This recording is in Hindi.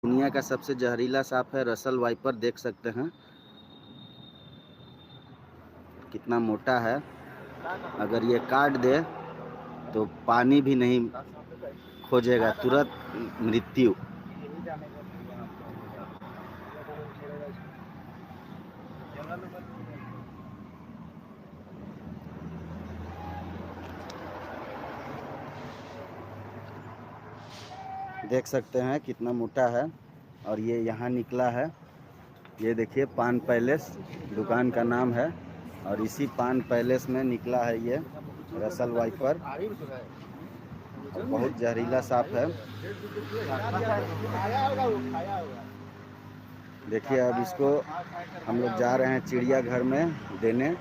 दुनिया का सबसे जहरीला सांप है रसल वाइपर, देख सकते हैं कितना मोटा है। अगर ये काट दे तो पानी भी नहीं खोजेगा, तुरंत मृत्यु। देख सकते हैं कितना मोटा है और ये यहाँ निकला है। ये देखिए पान पैलेस दुकान का नाम है और इसी पान पैलेस में निकला है ये रसल वाइपर। और बहुत जहरीला सांप है। देखिए अब इसको हम लोग जा रहे हैं चिड़ियाघर में देने।